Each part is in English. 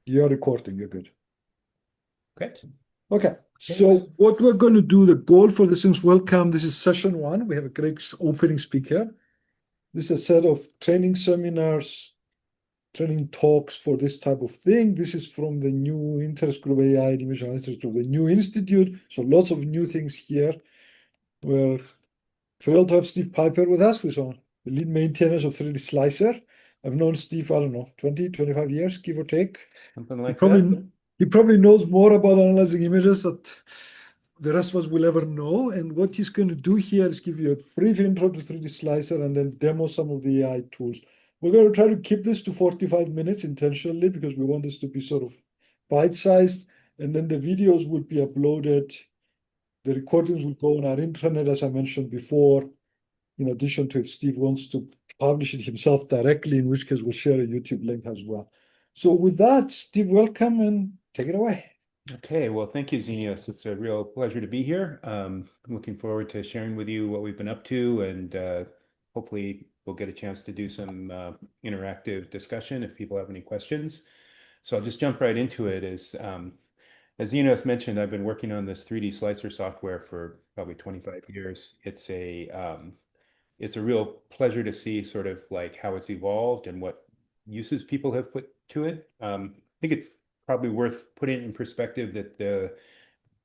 You're recording, you're good. Okay. Okay, so Thanks. what we're going to do, the goal for this is welcome. This is session one. We have a great opening speaker. This is a set of training seminars, training talks for this type of thing. This is from the new interest group AI Division Interest Group, the new institute. So lots of new things here. We're thrilled to have Steve Pieper with us, who's the lead maintainers of 3D Slicer. I've known Steve, I don't know, 20, 25 years, give or take. Something He like that. probably he probably knows more about analyzing images that the rest of us will ever know. And what he's going to do here is give you a brief intro to 3D Slicer and then demo some of the AI tools. We're going to try to keep this to 45 minutes intentionally because we want this to be sort of bite-sized. And then the videos will be uploaded. The recordings will go on our intranet, as I mentioned before, in addition to if Steve wants to publish it himself directly, in which case we'll share a YouTube link as well. So with that, Steve, welcome and take it away. Okay, well, thank you, Xenios. It's a real pleasure to be here. I'm looking forward to sharing with you what we've been up to, and hopefully we'll get a chance to do some interactive discussion if people have any questions. So I'll just jump right into it. As Xenios mentioned, I've been working on this 3D slicer software for probably 25 years. It's a real pleasure to see sort of like how it's evolved and what uses people have put to it. I think it's probably worth putting in perspective that the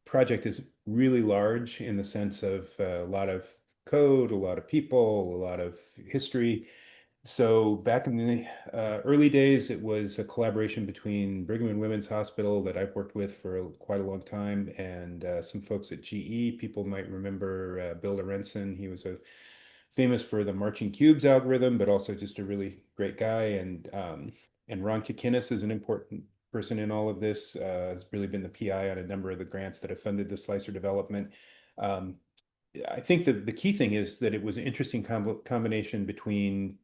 project is really large in the sense of a lot of code, a lot of people, a lot of history. So back in the early days, it was a collaboration between Brigham and Women's Hospital that I've worked with for quite a long time, and some folks at GE. People might remember Bill Lorenzen. He was a famous for the marching cubes algorithm, but also just a really great guy. And Ron Kikinis is an important person in all of this. Has really been the PI on a number of the grants that have funded the slicer development. Um, I think the key thing is that it was an interesting combination between,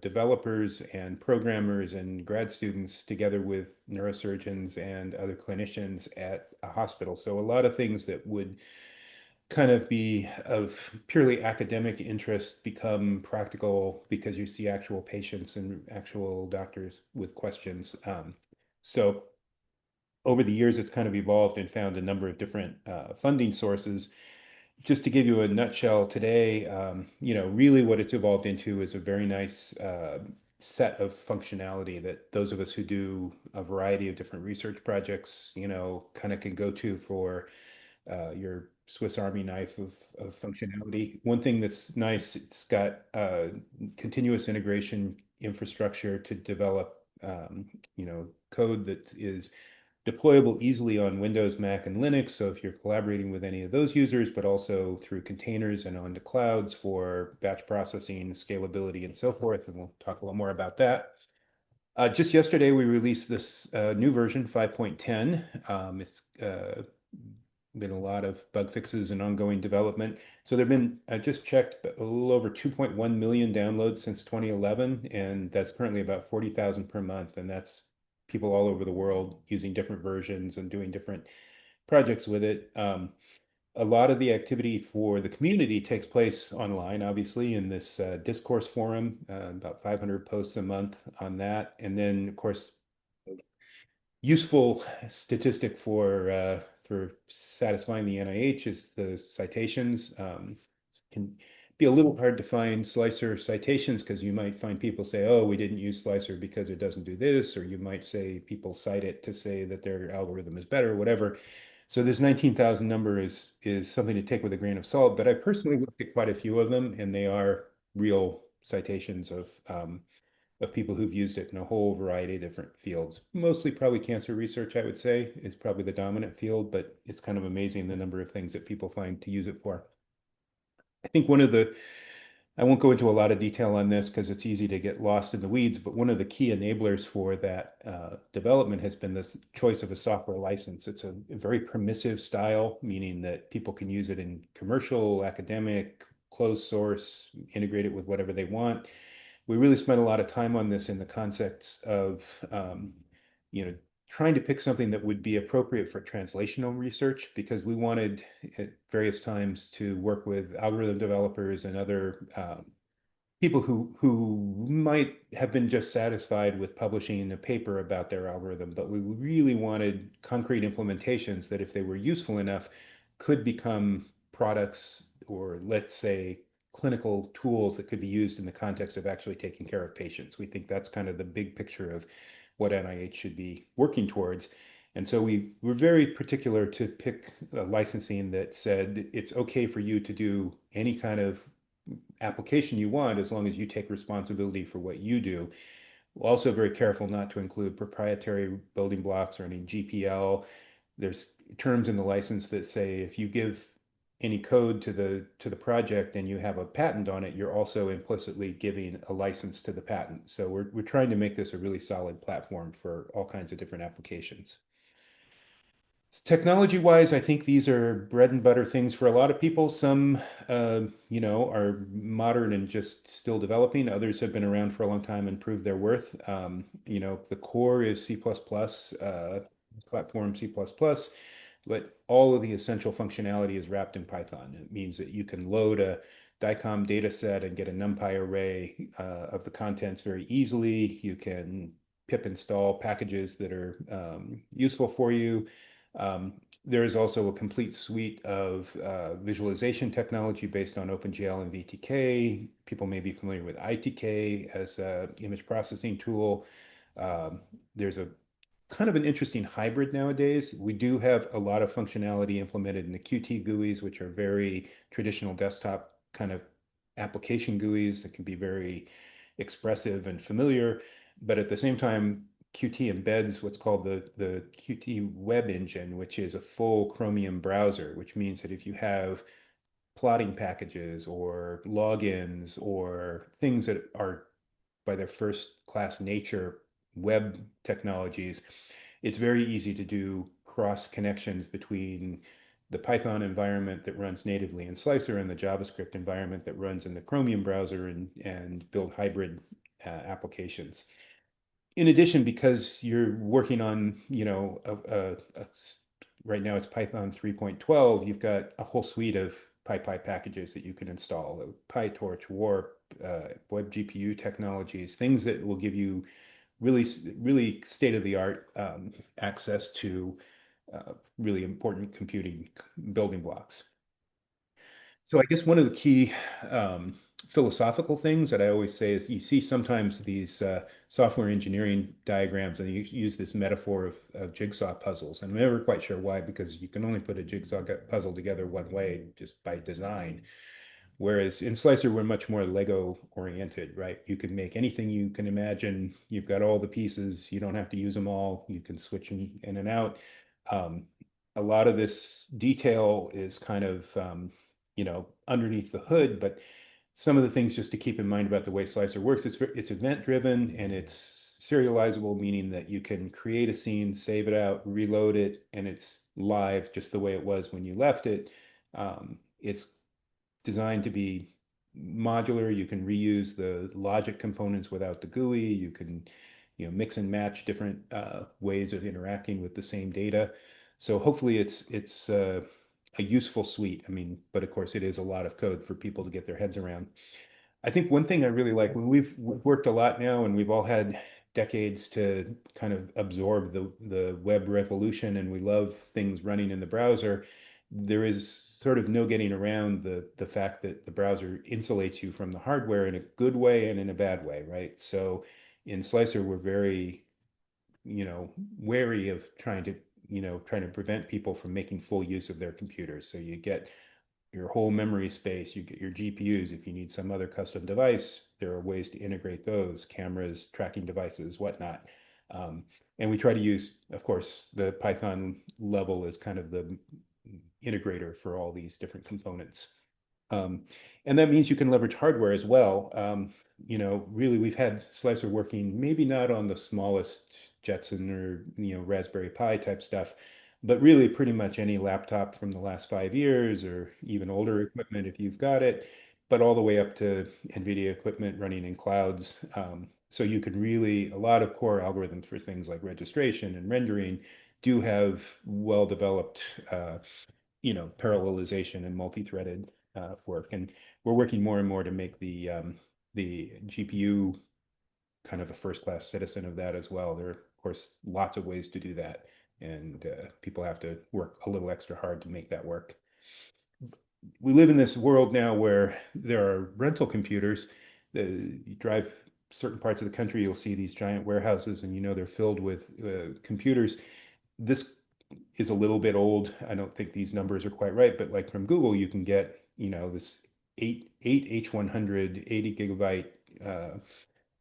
developers and programmers and grad students together with neurosurgeons and other clinicians at a hospital. So a lot of things that would kind of be of purely academic interest become practical because you see actual patients and actual doctors with questions. So over the years, it's kind of evolved and found a number of different funding sources. Just to give you a nutshell today, really what it's evolved into is a very nice set of functionality that those of us who do a variety of different research projects, kind of can go to for your Swiss Army knife of functionality. One thing that's nice, it's got continuous integration infrastructure to develop, code that is deployable easily on Windows, Mac, and Linux. So if you're collaborating with any of those users, but also through containers and onto clouds for batch processing, scalability, and so forth. And we'll talk a little more about that. Just yesterday, we released this new version, 5.10. It's been a lot of bug fixes and ongoing development. So there've been, I just checked, a little over 2.1 million downloads since 2011, and that's currently about 40,000 per month. And that's people all over the world using different versions and doing different projects with it. A lot of the activity for the community takes place online, obviously, in this discourse forum, about 500 posts a month on that. And then, of course, useful statistic for satisfying the NIH is the citations. Can be a little hard to find slicer citations because you might find people say, "Oh, we didn't use slicer because it doesn't do this," or you might say people cite it to say that their algorithm is better, whatever. So this 19,000 number is something to take with a grain of salt. But I personally looked at quite a few of them, and they are real citations of people who've used it in a whole variety of different fields. Mostly probably cancer research, I would say, is probably the dominant field, but it's kind of amazing the number of things that people find to use it for. I think I won't go into a lot of detail on this because it's easy to get lost in the weeds, but one of the key enablers for that development has been this choice of a software license. It's a very permissive style, meaning that people can use it in commercial, academic, closed source, integrate it with whatever they want. We really spent a lot of time on this in the context of, you know, trying to pick something that would be appropriate for translational research because we wanted at various times to work with algorithm developers and other people who might have been just satisfied with publishing a paper about their algorithm, but we really wanted concrete implementations that, if they were useful enough, could become products, or let's say clinical tools that could be used in the context of actually taking care of patients. We think that's kind of the big picture of what NIH should be working towards. And so we were very particular to pick a licensing that said it's okay for you to do any kind of application you want as long as you take responsibility for what you do. We're also very careful not to include proprietary building blocks or any GPL. There's terms in the license that say if you give any code to the project and you have a patent on it, you're also implicitly giving a license to the patent. So we're trying to make this a really solid platform for all kinds of different applications. Technology wise, I think these are bread and butter things for a lot of people. Some, are modern and just still developing. Others have been around for a long time and proved their worth. The core is C++, platform C++, but all of the essential functionality is wrapped in Python. It means that you can load a DICOM data set and get a NumPy array of the contents very easily. You can pip install packages that are useful for you. There is also a complete suite of visualization technology based on OpenGL and VTK. People may be familiar with ITK as an image processing tool. There's a kind of an interesting hybrid nowadays. We do have a lot of functionality implemented in the Qt GUIs, which are very traditional desktop kind of application GUIs that can be very expressive and familiar. But at the same time, Qt embeds what's called the Qt web engine, which is a full Chromium browser, which means that if you have plotting packages or logins or things that are by their first class nature web technologies, it's very easy to do cross connections between the Python environment that runs natively in Slicer and the JavaScript environment that runs in the Chromium browser, and build hybrid applications. In addition, because you're working on, right now it's Python 3.12, you've got a whole suite of PyPy packages that you can install, PyTorch, Warp, web GPU technologies, things that will give you really, really state-of-the-art access to really important computing building blocks. So I guess one of the key philosophical things that I always say is you see sometimes these software engineering diagrams, and you use this metaphor of jigsaw puzzles. And I'm never quite sure why, because you can only put a jigsaw puzzle together one way just by design. Whereas in Slicer, we're much more Lego oriented, right? You can make anything you can imagine. You've got all the pieces. You don't have to use them all. You can switch in and out. Um, a lot of this detail is kind of, underneath the hood, but some of the things just to keep in mind about the way Slicer works, it's event driven and it's serializable, meaning that you can create a scene, save it out, reload it, and it's live just the way it was when you left it. It's designed to be modular. You can reuse the logic components without the GUI. You can, mix and match different ways of interacting with the same data. So hopefully it's a useful suite. I mean, but of course it is a lot of code for people to get their heads around. I think one thing I really like, when we've worked a lot now and we've all had decades to kind of absorb the web revolution, and we love things running in the browser, there is sort of no getting around the fact that the browser insulates you from the hardware in a good way and in a bad way, right? So in Slicer, we're very, wary of trying to prevent people from making full use of their computers. So you get your whole memory space, you get your GPUs. If you need some other custom device, there are ways to integrate those, cameras, tracking devices, whatnot. Um, and we try to use, of course, the Python level as kind of the integrator for all these different components. Um, and that means you can leverage hardware as well. Really, we've had Slicer working maybe not on the smallest Jetson or Raspberry Pi type stuff, but really pretty much any laptop from the last 5 years, or even older equipment if you've got it, but all the way up to NVIDIA equipment running in clouds. So you can really, a lot of core algorithms for things like registration and rendering do have well-developed, parallelization and multi-threaded work. And we're working more and more to make the the GPU kind of a first-class citizen of that as well. There are, of course, lots of ways to do that, and people have to work a little extra hard to make that work. We live in this world now where there are rental computers. You drive certain parts of the country, you'll see these giant warehouses, and they're filled with computers. This is a little bit old. I don't think these numbers are quite right, but like from Google, you can get, this eight H100 80 gigabyte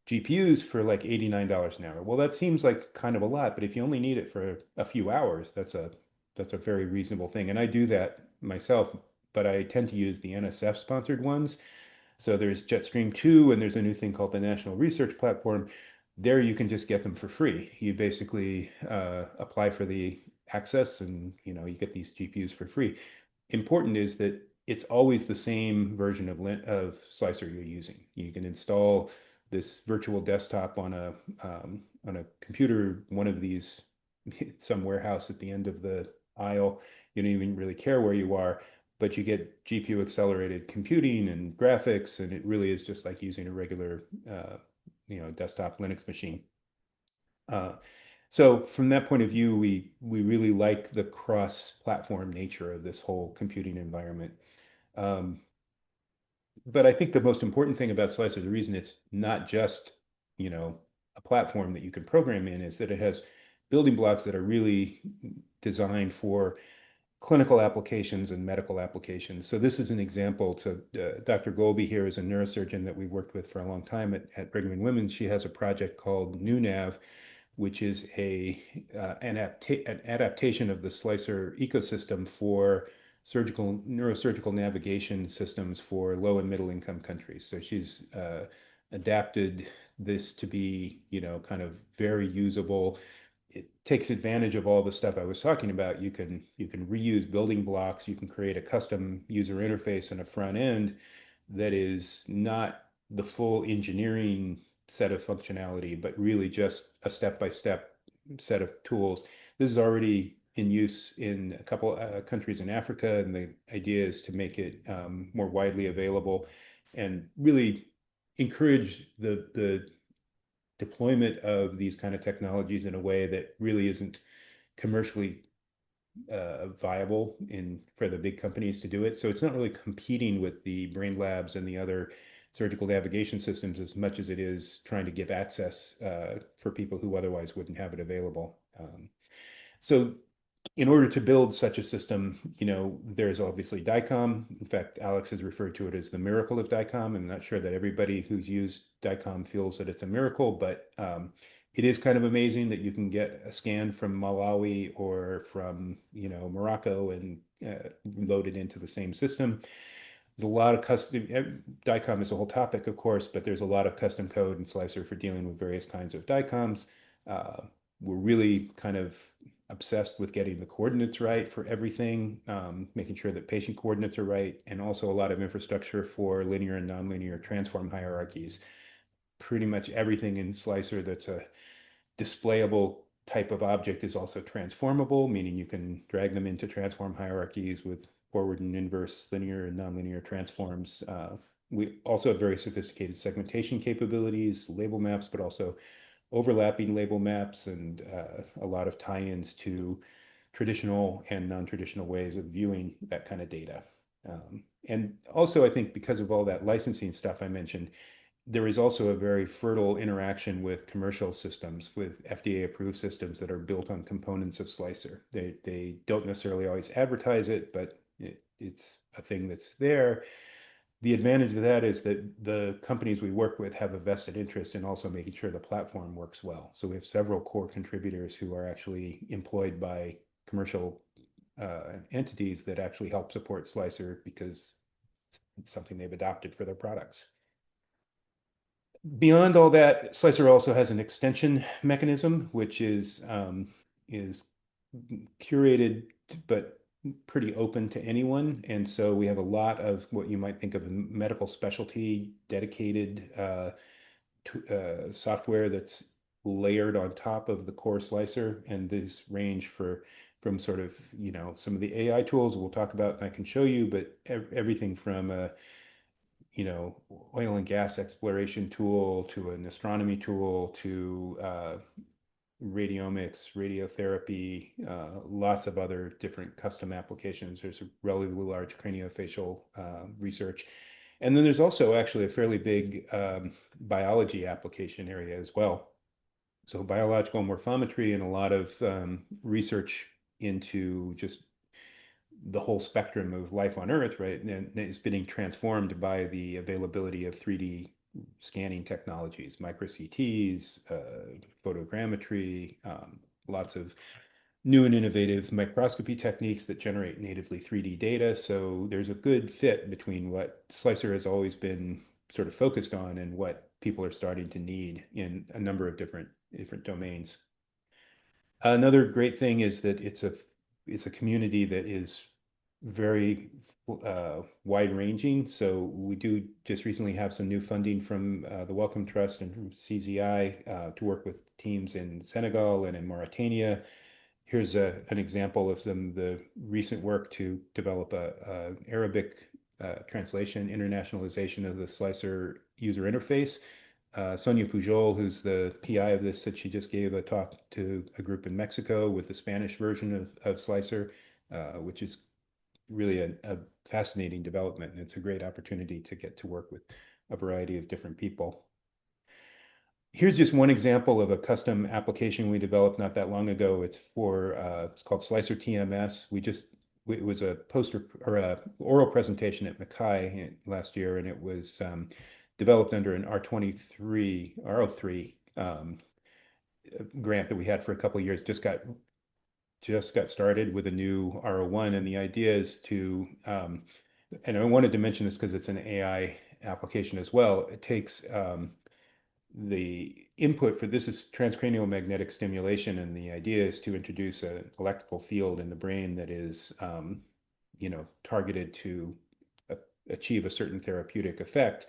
GPUs for like $89 an hour. Well, that seems like kind of a lot, but if you only need it for a few hours, that's a very reasonable thing. And I do that myself, but I tend to use the NSF sponsored ones. So there's Jetstream 2, and there's a new thing called the National Research Platform. There you can just get them for free. You basically apply for the access, and you get these GPUs for free. Important is that it's always the same version of Slicer you're using. You can install this virtual desktop on a computer, one of these, some warehouse at the end of the aisle. You don't even really care where you are, but you get GPU accelerated computing and graphics, and it really is just like using a regular, desktop Linux machine. So from that point of view, we really like the cross-platform nature of this whole computing environment. But I think the most important thing about Slicer, the reason it's not just, a platform that you can program in, is that it has building blocks that are really designed for clinical applications and medical applications. So this is an example to Dr. Golby here is a neurosurgeon that we've worked with for a long time at Brigham and Women's. She has a project called NewNav, which is an adaptation of the Slicer ecosystem for neurosurgical navigation systems for low and middle income countries. So she's adapted this to be, kind of very usable. It takes advantage of all the stuff I was talking about. You can reuse building blocks. You can create a custom user interface and a front end that is not the full engineering set of functionality, but really just a step-by-step set of tools. This is already in use in a couple countries in Africa, and the idea is to make it more widely available and really encourage the deployment of these kind of technologies in a way that really isn't commercially viable for the big companies to do it. So it's not really competing with the Brain Labs and the other surgical navigation systems as much as it is trying to give access for people who otherwise wouldn't have it available. So in order to build such a system, there's obviously DICOM. In fact, Alex has referred to it as the miracle of DICOM. I'm not sure that everybody who's used DICOM feels that it's a miracle, but it is kind of amazing that you can get a scan from Malawi or from, Morocco and load it into the same system. There's a lot of custom, DICOM is a whole topic, of course, but there's a lot of custom code and Slicer for dealing with various kinds of DICOMs. We're really kind of obsessed with getting the coordinates right for everything, making sure that patient coordinates are right, and also a lot of infrastructure for linear and nonlinear transform hierarchies. Pretty much everything in Slicer that's a displayable type of object is also transformable, meaning you can drag them into transform hierarchies with forward and inverse linear and nonlinear transforms. We also have very sophisticated segmentation capabilities, label maps, but also overlapping label maps and a lot of tie-ins to traditional and non-traditional ways of viewing that kind of data. And also, I think because of all that licensing stuff I mentioned, there is also a very fertile interaction with commercial systems, with FDA-approved systems that are built on components of Slicer. They don't necessarily always advertise it, but it's a thing that's there. The advantage of that is that the companies we work with have a vested interest in also making sure the platform works well. So we have several core contributors who are actually employed by commercial entities that actually help support Slicer because it's something they've adopted for their products. Beyond all that, Slicer also has an extension mechanism, which is curated but pretty open to anyone. And so we have a lot of what you might think of a medical specialty dedicated software that's layered on top of the core Slicer. And these range from sort of, some of the AI tools we'll talk about and I can show you, but everything from oil and gas exploration tool to an astronomy tool to radiomics, radiotherapy, lots of other different custom applications. There's a relatively large craniofacial research. And then there's also actually a fairly big biology application area as well. So biological morphometry and a lot of research into just the whole spectrum of life on Earth, right? And it's being transformed by the availability of 3D scanning technologies, micro CTs, photogrammetry, lots of new and innovative microscopy techniques that generate natively 3D data. So there's a good fit between what Slicer has always been sort of focused on and what people are starting to need in a number of different domains. Another great thing is that it's a community that is very wide ranging. So we do just recently have some new funding from the Wellcome Trust and from CZI to work with teams in Senegal and in Mauritania. Here's an example of some of the recent work to develop a Arabic translation, internationalization of the Slicer user interface. Sonia Pujol, who's the PI of this, said she just gave a talk to a group in Mexico with the Spanish version of Slicer, which is really a fascinating development. And it's a great opportunity to get to work with a variety of different people. Here's just one example of a custom application we developed not that long ago. It's called Slicer TMS. It was a poster or a oral presentation at Mackay last year, and it was developed under an R03 grant that we had for a couple of years. Just got started with a new R01, and the idea is to, and I wanted to mention this because it's an AI application as well. It takes the input for this is transcranial magnetic stimulation, and the idea is to introduce an electrical field in the brain that is, targeted to achieve a certain therapeutic effect.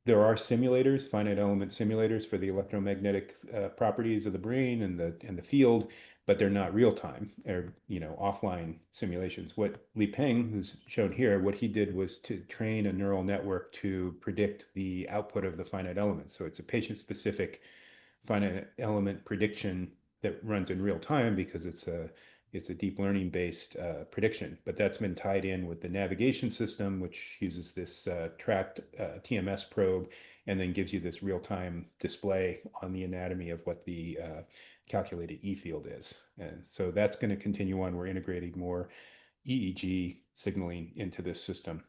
There are simulators, finite element simulators for the electromagnetic properties of the brain and the field, but they're not real time. They're offline simulations. What Li Peng, who's shown here, what he did was to train a neural network to predict the output of the finite element. So it's a patient-specific finite element prediction that runs in real time because it's a deep learning based prediction, but that's been tied in with the navigation system, which uses this tracked TMS probe and then gives you this real time display on the anatomy of what the calculated E field is. And so that's going to continue on. We're integrating more EEG signaling into this system.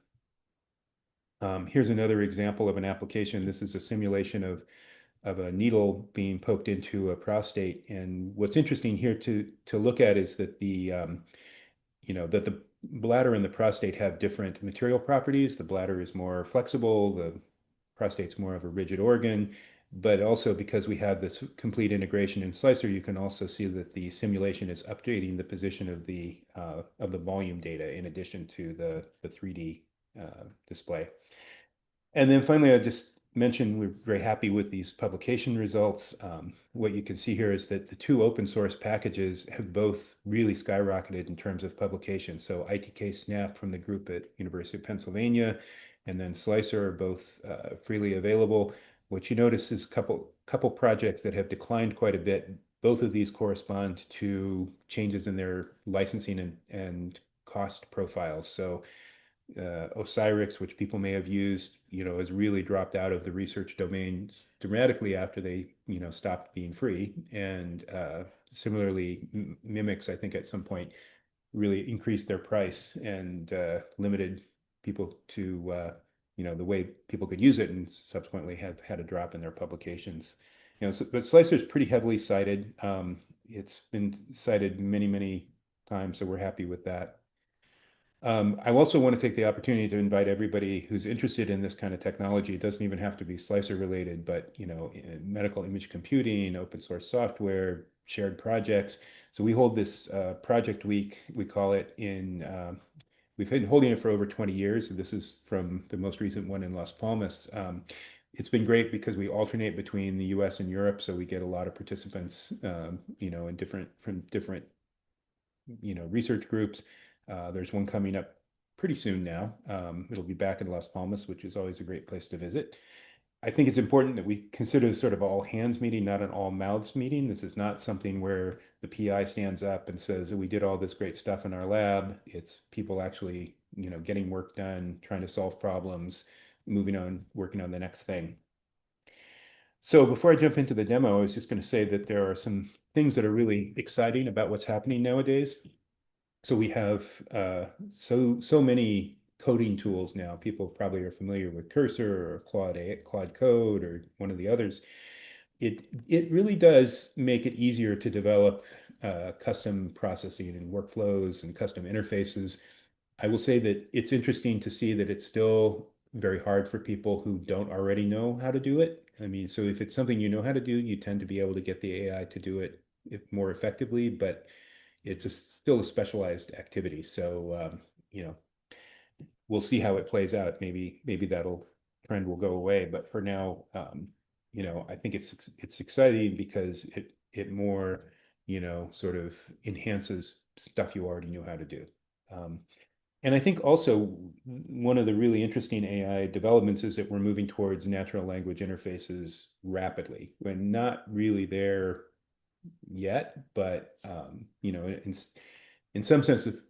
Here's another example of an application. This is a simulation of a needle being poked into a prostate. And what's interesting here to look at is that that the bladder and the prostate have different material properties. The bladder is more flexible, the prostate's more of a rigid organ, but also because we have this complete integration in Slicer, you can also see that the simulation is updating the position of the volume data in addition to the 3D display. And then finally, I just mentioned we're very happy with these publication results. What you can see here is that the two open source packages have both really skyrocketed in terms of publication. So ITK Snap from the group at University of Pennsylvania and then Slicer are both freely available. What you notice is a couple projects that have declined quite a bit. Both of these correspond to changes in their licensing and cost profiles. So Osirix, which people may have used, has really dropped out of the research domains dramatically after they, stopped being free. And similarly, Mimics, I think at some point really increased their price and limited people to, the way people could use it and subsequently have had a drop in their publications. But Slicer is pretty heavily cited. It's been cited many, many times, so we're happy with that. I also want to take the opportunity to invite everybody who's interested in this kind of technology. It doesn't even have to be Slicer related, but in medical image computing, open source software, shared projects. So we hold this project week, we call it we've been holding it for over 20 years. And this is from the most recent one in Las Palmas. It's been great because we alternate between the US and Europe. So we get a lot of participants, from different research groups. There's one coming up pretty soon now. It'll be back in Las Palmas, which is always a great place to visit. I think it's important that we consider this sort of all hands meeting, not an all mouths meeting. This is not something where the PI stands up and says, we did all this great stuff in our lab. It's people actually, getting work done, trying to solve problems, moving on, working on the next thing. So before I jump into the demo, I was just going to say that there are some things that are really exciting about what's happening nowadays. So we have so many coding tools now. People probably are familiar with Cursor or Claude Code or one of the others. It really does make it easier to develop custom processing and workflows and custom interfaces. I will say that it's interesting to see that it's still very hard for people who don't already know how to do it. I mean, so if it's something you know how to do, you tend to be able to get the AI to do it more effectively, but still a specialized activity. So, we'll see how it plays out. Maybe that'll trend will go away. But for now, I think it's exciting because it more, sort of enhances stuff you already knew how to do. And I think also one of the really interesting AI developments is that we're moving towards natural language interfaces rapidly. We're not really there yet, but in some sense of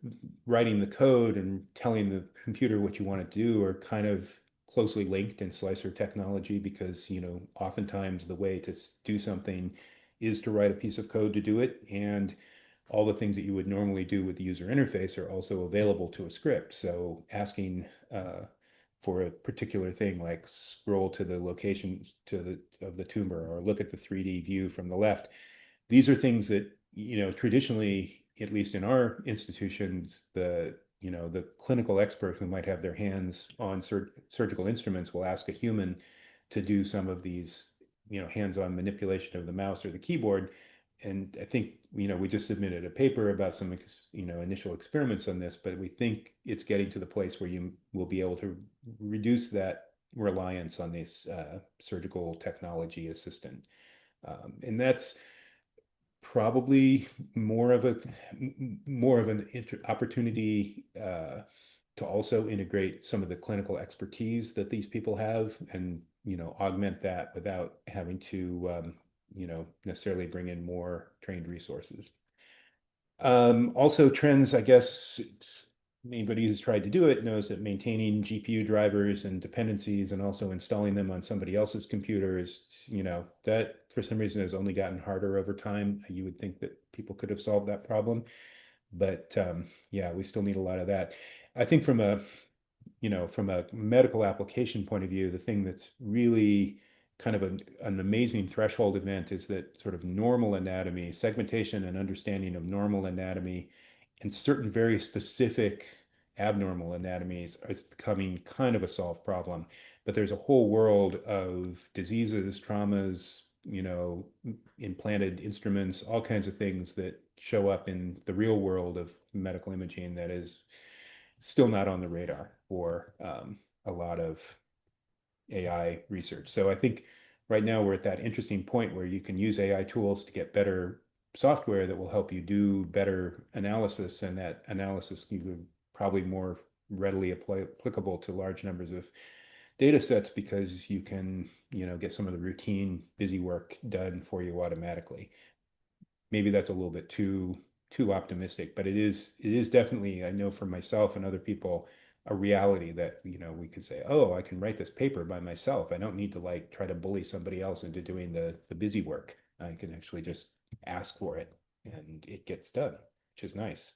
writing the code and telling the computer what you want to do are kind of closely linked in slicer technology because, oftentimes the way to do something is to write a piece of code to do it. And all the things that you would normally do with the user interface are also available to a script. So asking for a particular thing like scroll to the location of the tumor or look at the 3D view from the left, these are things that, traditionally, at least in our institutions, the clinical expert who might have their hands on surgical instruments will ask a human to do some of these, hands-on manipulation of the mouse or the keyboard. And I think, we just submitted a paper about some, initial experiments on this, but we think it's getting to the place where you will be able to reduce that reliance on this surgical technology assistant. And that's probably more of an opportunity to also integrate some of the clinical expertise that these people have and augment that without having to necessarily bring in more trained resources. Also trends, I guess anybody who's tried to do it knows that maintaining GPU drivers and dependencies and also installing them on somebody else's computer is, that for some reason has only gotten harder over time. You would think that people could have solved that problem, but yeah, we still need a lot of that. I think from a medical application point of view, the thing that's really kind of an amazing threshold event is that sort of normal anatomy, segmentation and understanding of normal anatomy and certain very specific abnormal anatomies is becoming kind of a solved problem. But there's a whole world of diseases, traumas, implanted instruments, all kinds of things that show up in the real world of medical imaging that is still not on the radar for a lot of AI research. So I think right now we're at that interesting point where you can use AI tools to get better software that will help you do better analysis, and that analysis you probably more readily applicable to large numbers of data sets because you can, get some of the routine busy work done for you automatically. Maybe that's a little bit too optimistic, but it is definitely, I know for myself and other people, a reality that, we could say, oh, I can write this paper by myself. I don't need to like try to bully somebody else into doing the busy work. I can actually just ask for it and it gets done, which is nice.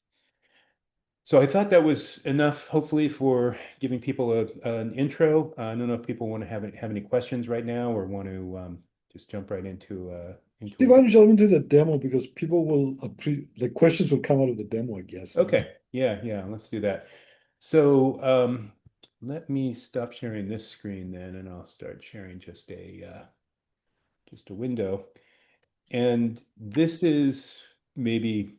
So I thought that was enough, hopefully, for giving people an intro. I don't know if people want to have any questions right now or want to just jump right Steve, why don't you jump into the demo because people will the questions will come out of the demo, I guess. Okay. Yeah, let's do that. So let me stop sharing this screen then, and I'll start sharing just a window. And this is maybe,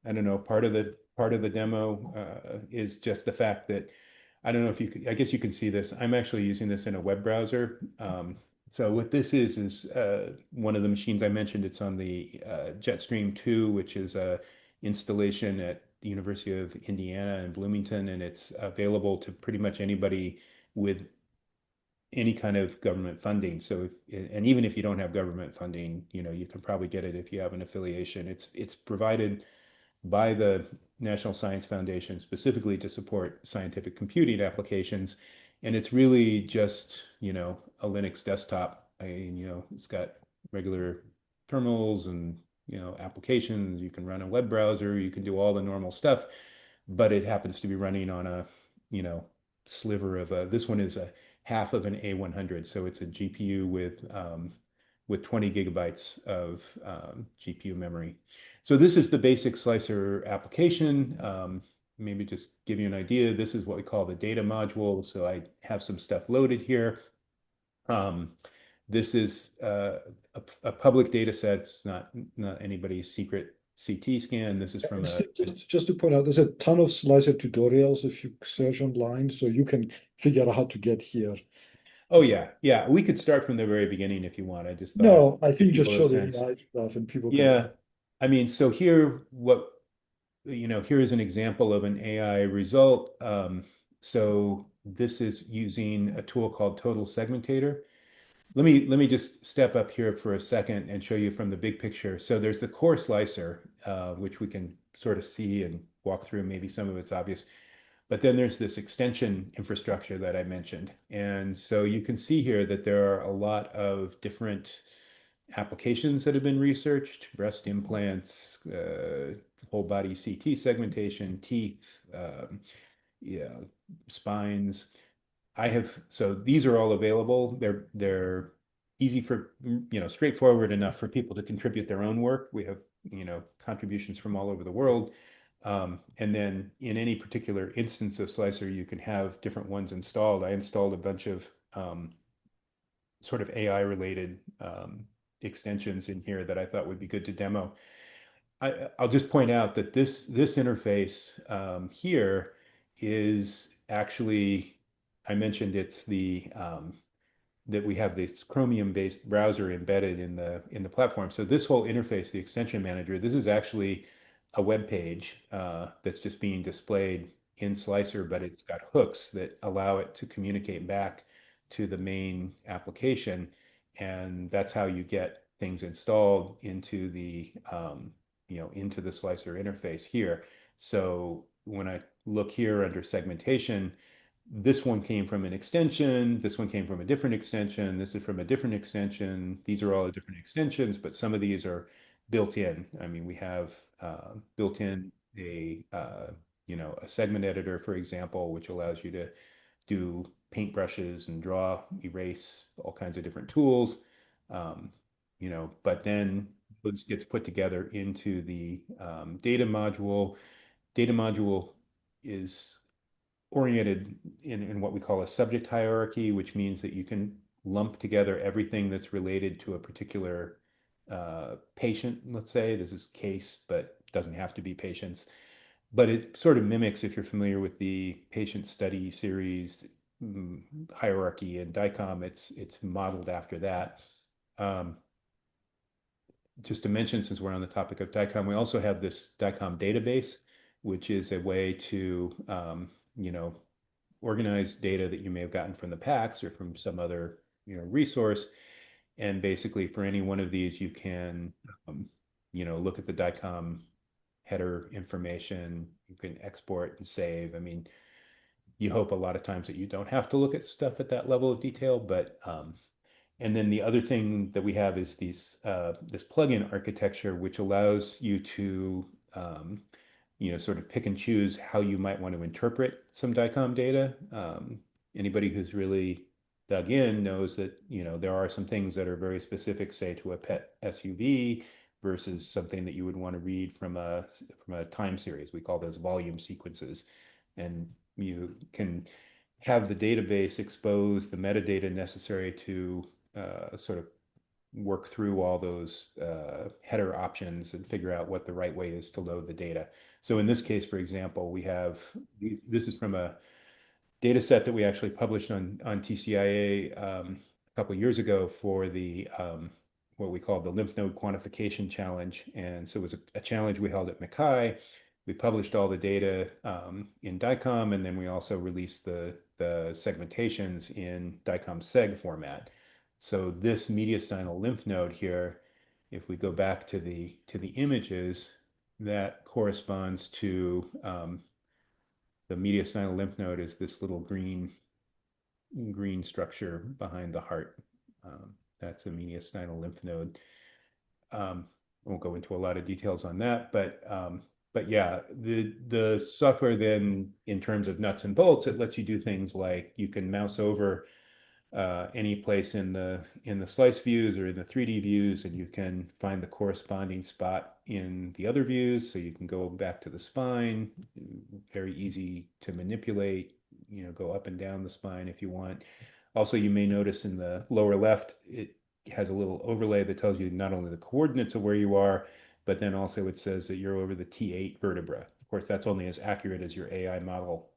I don't know, part of the demo is just the fact that I don't know if you could, I guess you can see this. I'm actually using this in a web browser. So what this is one of the machines I mentioned. It's on the Jetstream 2, which is a installation at the University of Indiana in Bloomington, and it's available to pretty much anybody with any kind of government funding. So and even if you don't have government funding, you can probably get it if you have an affiliation. It's provided by the National Science Foundation specifically to support scientific computing applications. And it's really just, a Linux desktop. It's got regular terminals and, applications. You can run a web browser, you can do all the normal stuff, but it happens to be running on a, you know, sliver of this one is a half of an A100. So it's a GPU with 20 gigabytes of GPU memory. So this is the basic slicer application. Maybe just give you an idea. This is what we call the data module. So I have some stuff loaded here. This is a public data set. It's not anybody's secret CT scan. This is from a Just to point out, there's a ton of slicer tutorials if you search online, so you can figure out how to get here. oh yeah. We could start from the very beginning if you want. I just thought No, I give think just people a show the sense. AI stuff and people can. Yeah. I mean, so here is an example of an AI result. So this is using a tool called Total Segmentator. Let me just step up here for a second and show you from the big picture. So there's the core slicer, which we can sort of see and walk through. Maybe some of it's obvious, but then there's this extension infrastructure that I mentioned. And so you can see here that there are a lot of different applications that have been researched: breast implants, whole body CT segmentation, teeth, yeah, spines. So these are all available. They're easy for, straightforward enough for people to contribute their own work. We have, contributions from all over the world. And then in any particular instance of Slicer, you can have different ones installed. I installed a bunch of sort of AI related extensions in here that I thought would be good to demo. I'll just point out that this interface here is actually, I mentioned it's the that we have this Chromium-based browser embedded in the platform. So this whole interface, the extension manager, this is actually a web page that's just being displayed in Slicer, but it's got hooks that allow it to communicate back to the main application, and that's how you get things installed into into the Slicer interface here. So when I look here under segmentation, this one came from an extension, this one came from a different extension, this is from a different extension. These are all different extensions, but some of these are built in. I mean, we have built in a segment editor, for example, which allows you to do paintbrushes and draw, erase, all kinds of different tools. But then it gets put together into the data module. Data module is oriented in what we call a subject hierarchy, which means that you can lump together everything that's related to a particular patient. Let's say this is case, but doesn't have to be patients. But it sort of mimics, if you're familiar with the patient study series hierarchy in DICOM, it's modeled after that. Just to mention, since we're on the topic of DICOM, we also have this DICOM database, which is a way to organize data that you may have gotten from the PACS or from some other resource. And basically, for any one of these, you can look at the DICOM header information. You can export and save. I mean, you hope a lot of times that you don't have to look at stuff at that level of detail, but and then the other thing that we have is this plugin architecture, which allows you to sort of pick and choose how you might want to interpret some DICOM data. Anybody who's really dug in knows that there are some things that are very specific, say to a pet SUV versus something that you would want to read from a time series. We call those volume sequences, and you can have the database expose the metadata necessary to sort of work through all those header options and figure out what the right way is to load the data. So in this case, for example, we have this is from a data set that we actually published on TCIA a couple of years ago for the what we call the lymph node quantification challenge. And so it was a challenge we held at Mackay we published all the data in DICOM, and then we also released the segmentations in DICOM seg format. So this mediastinal lymph node here, if we go back to the images, that corresponds to the mediastinal lymph node is this little green structure behind the heart. That's a mediastinal lymph node. I won't go into a lot of details on that, but yeah, the software then, in terms of nuts and bolts, it lets you do things like you can mouse over any place in the slice views or in the 3D views, and you can find the corresponding spot in the other views. So you can go back to the spine, very easy to manipulate, go up and down the spine if you want. Also, you may notice in the lower left, it has a little overlay that tells you not only the coordinates of where you are, but then also it says that you're over the T8 vertebra. Of course, that's only as accurate as your AI model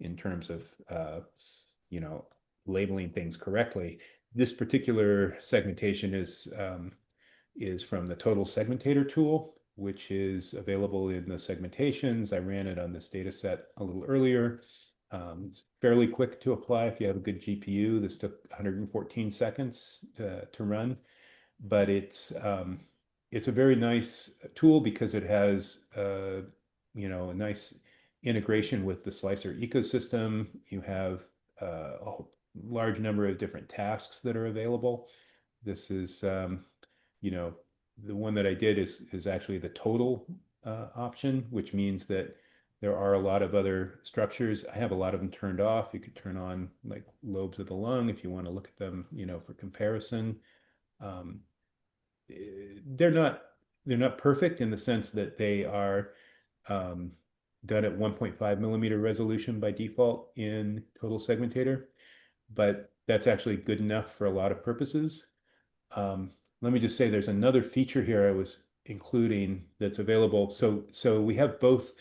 in terms of, labeling things correctly. This particular segmentation is from the Total Segmentator tool, which is available in the segmentations. I ran it on this data set a little earlier. It's fairly quick to apply if you have a good GPU. This took 114 seconds to run, but it's a very nice tool because it has a nice integration with the slicer ecosystem. You have a large number of different tasks that are available. This is the one that I did is actually the total option, which means that there are a lot of other structures. I have a lot of them turned off. You could turn on like lobes of the lung if you want to look at them, for comparison. Um, they're not perfect in the sense that they are done at 1.5 millimeter resolution by default in Total Segmentator, but that's actually good enough for a lot of purposes. Let me just say there's another feature here I was including that's available. So we have both.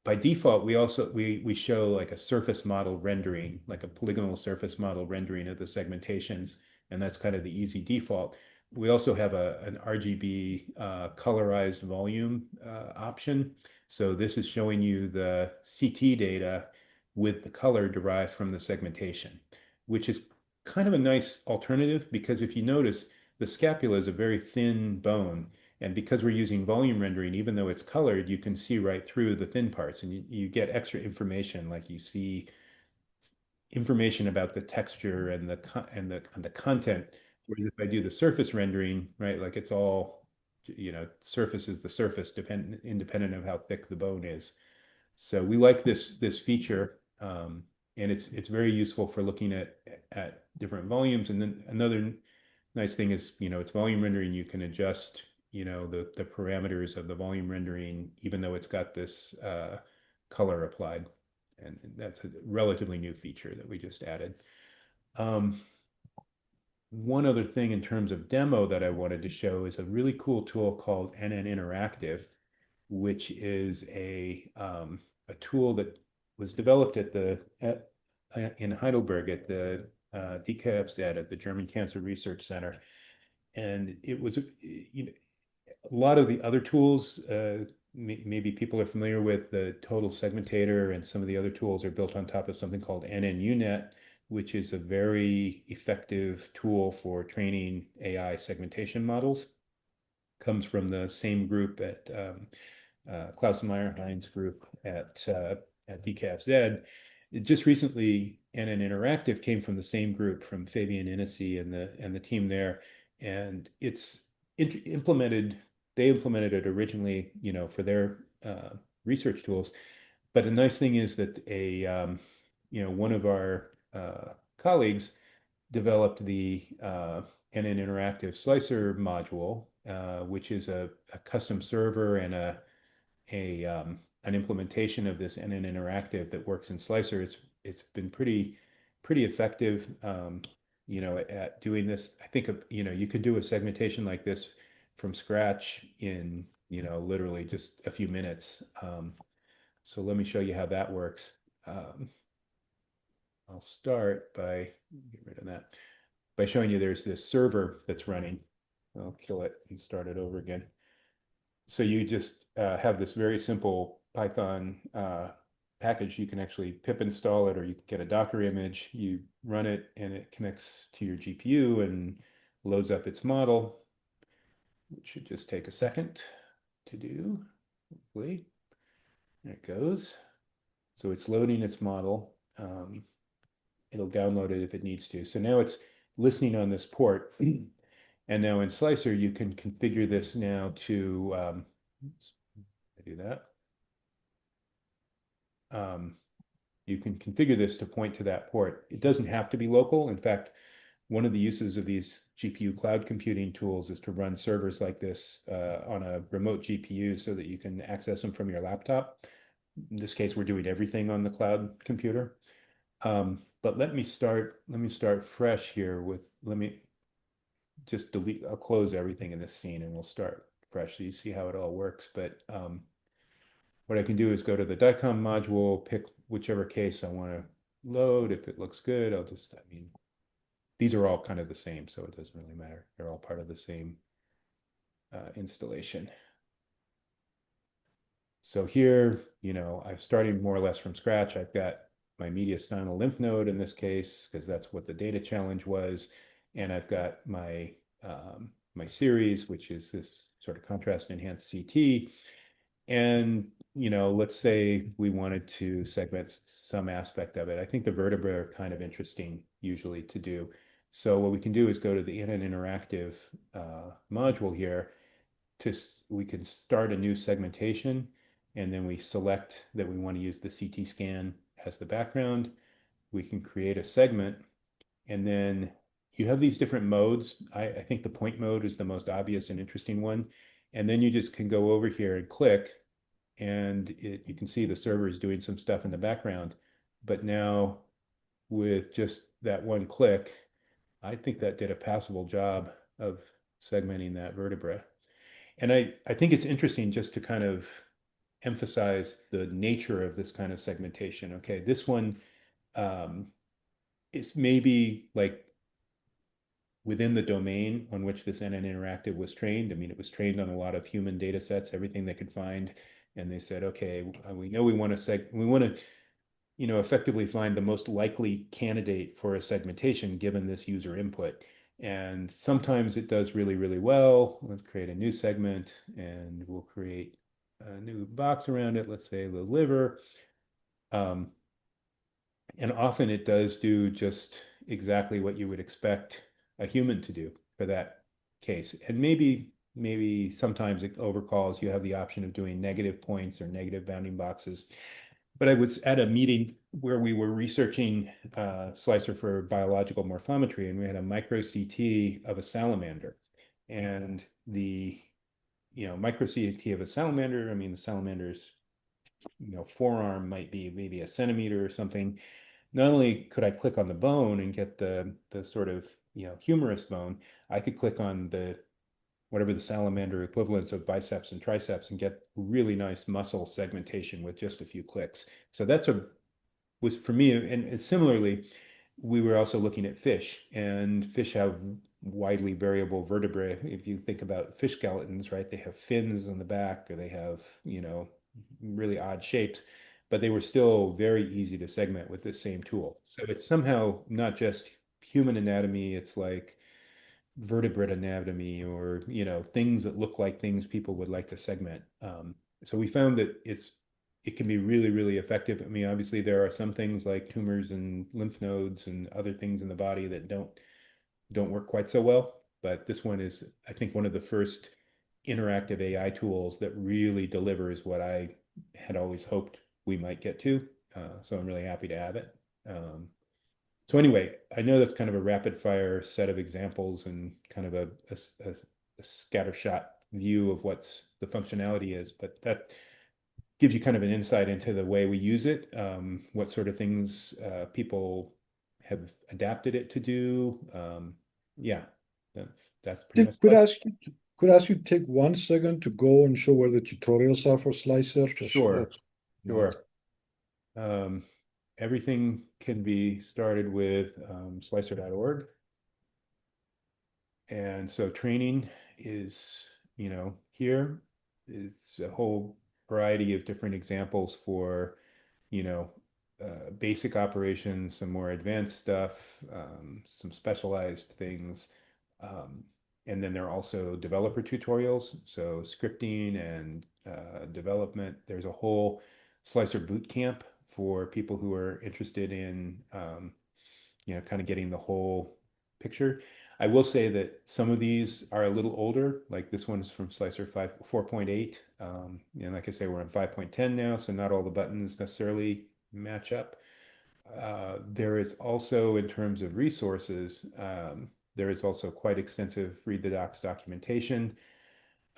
By default, we show like a surface model rendering, like a polygonal surface model rendering of the segmentations, and that's kind of the easy default. We also have an RGB colorized volume option. So this is showing you the CT data with the color derived from the segmentation, which is kind of a nice alternative because if you notice, the scapula is a very thin bone. And because we're using volume rendering, even though it's colored, you can see right through the thin parts and you get extra information, like you see information about the texture and the content. Whereas if I do the surface rendering, right, like it's all, surface is the surface, independent of how thick the bone is. So we like this feature, and it's very useful for looking at different volumes. And then another nice thing is, it's volume rendering. You can adjust, the parameters of the volume rendering, even though it's got this color applied. And that's a relatively new feature that we just added. One other thing in terms of demo that I wanted to show is a really cool tool called NN Interactive, which is a tool that was developed in Heidelberg at the DKFZ, at the German Cancer Research Center. And it was, a lot of the other tools, maybe people are familiar with the Total Segmentator, and some of the other tools are built on top of something called NNUNet, which is a very effective tool for training AI segmentation models. Comes from the same group at Klaus Meyerhein's group at DKFZ. Just recently, NN Interactive came from the same group from Fabian Inesi and the team there, and it's implemented. They implemented it originally, for their research tools. But the nice thing is that one of our colleagues developed the NN Interactive Slicer module, which is a custom server and an implementation of this NN Interactive that works in Slicer. It's been pretty effective, at doing this. I think you could do a segmentation like this from scratch in literally just a few minutes. So let me show you how that works. I'll start by get rid of that by showing you there's this server that's running. I'll kill it and start it over again. So you just have this very simple Python package. You can actually pip install it, or you can get a Docker image. You run it, and it connects to your GPU and loads up its model, which should just take a second to do. Hopefully, there it goes. So it's loading its model. It'll download it if it needs to. So now it's listening on this port. And now in Slicer, you can configure this now to, I do that. You can configure this to point to that port. It doesn't have to be local. In fact, one of the uses of these GPU cloud computing tools is to run servers like this on a remote GPU so that you can access them from your laptop. In this case, we're doing everything on the cloud computer. But let me start fresh here with, let me just delete, I'll close everything in this scene and we'll start fresh so you see how it all works. But what I can do is go to the DICOM module, pick whichever case I want to load. If it looks good, I'll just, I mean, these are all kind of the same, so it doesn't really matter. They're all part of the same installation. So here, I'm starting more or less from scratch. I've got my mediastinal lymph node in this case, because that's what the data challenge was. And I've got my my series, which is this sort of contrast enhanced CT. And, let's say we wanted to segment some aspect of it. I think the vertebrae are kind of interesting usually to do. So what we can do is go to the in an interactive module here. We can start a new segmentation, and then we select that we want to use the CT scan as the background. We can create a segment, and then you have these different modes. I think the point mode is the most obvious and interesting one. And then you just can go over here and click, and you can see the server is doing some stuff in the background. But now with just that one click, I think that did a passable job of segmenting that vertebra. And I think it's interesting just to kind of emphasize the nature of this kind of segmentation. Okay, this one is maybe like within the domain on which this NN Interactive was trained. I mean, it was trained on a lot of human data sets, everything they could find. And they said, okay, we know we want to effectively find the most likely candidate for a segmentation given this user input. And sometimes it does really, really well. Let's create a new segment, and we'll create a new box around it. Let's say the liver. And often it does do just exactly what you would expect a human to do for that case. And maybe sometimes it overcalls. You have the option of doing negative points or negative bounding boxes. But I was at a meeting where we were researching Slicer for biological morphometry, and we had a micro CT of a salamander. And the micro CT of a salamander, I mean, the salamander's forearm might be maybe a centimeter or something. Not only could I click on the bone and get the sort of humerus bone, I could click on the whatever the salamander equivalents of biceps and triceps and get really nice muscle segmentation with just a few clicks. So was for me, and similarly, we were also looking at fish, and fish have widely variable vertebrae. If you think about fish skeletons, right, they have fins on the back, or they have, really odd shapes, but they were still very easy to segment with this same tool. So it's somehow not just human anatomy, it's like vertebrate anatomy, or things that look like things people would like to segment. So we found that it can be really, really effective. I mean, obviously there are some things like tumors and lymph nodes and other things in the body that don't work quite so well, but this one is, I think, one of the first interactive AI tools that really delivers what I had always hoped we might get to. So I'm really happy to have it. So anyway, I know that's kind of a rapid fire set of examples and kind of a scattershot view of what's the functionality is, but that gives you kind of an insight into the way we use it, what sort of things people have adapted it to do. Yeah, that's pretty much. Could I ask you to take 1 second to go and show where the tutorials are for Slicer? Sure, sure. Everything can be started with slicer.org. And so training is, here. It's a whole variety of different examples for, basic operations, some more advanced stuff, some specialized things. Um, and then there are also developer tutorials, so scripting and development. There's a whole Slicer boot camp for people who are interested in, kind of getting the whole picture. I will say that some of these are a little older, like this one is from Slicer 4.8. And like I say, we're on 5.10 now, so not all the buttons necessarily match up. There is also, in terms of resources, there is also quite extensive read the docs documentation.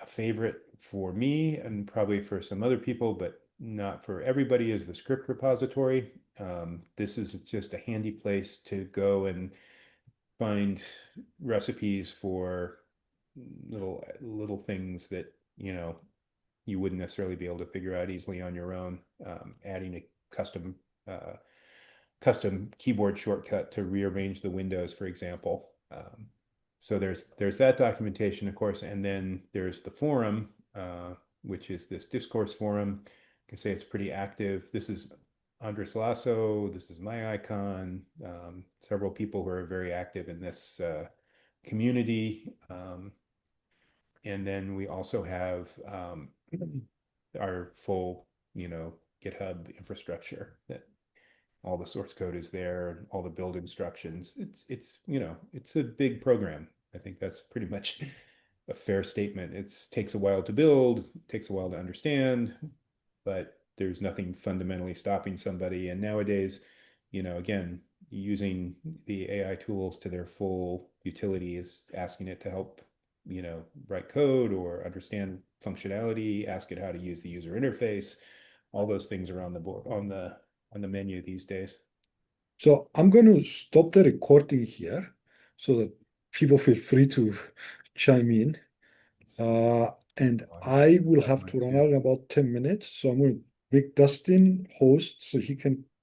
A favorite for me and probably for some other people, but not for everybody, is the script repository. This is just a handy place to go and find recipes for little things that you wouldn't necessarily be able to figure out easily on your own. Adding a uh, custom keyboard shortcut to rearrange the windows, for example. So there's that documentation, of course, and then there's the forum, which is this discourse forum. I can say it's pretty active. This is Andres Lasso. This is my icon. Several people who are very active in this community. And then we also have our full, GitHub infrastructure that all the source code is there and all the build instructions. It's a big program. I think that's pretty much a fair statement. It takes a while to build, takes a while to understand, but there's nothing fundamentally stopping somebody. And nowadays, again, using the AI tools to their full utility is asking it to help, write code or understand functionality, ask it how to use the user interface. All those things are on the board, on the menu these days. So I'm going to stop the recording here so that people feel free to chime in. And I will have to run out in about 10 minutes. So I'm going to make Dustin host so he can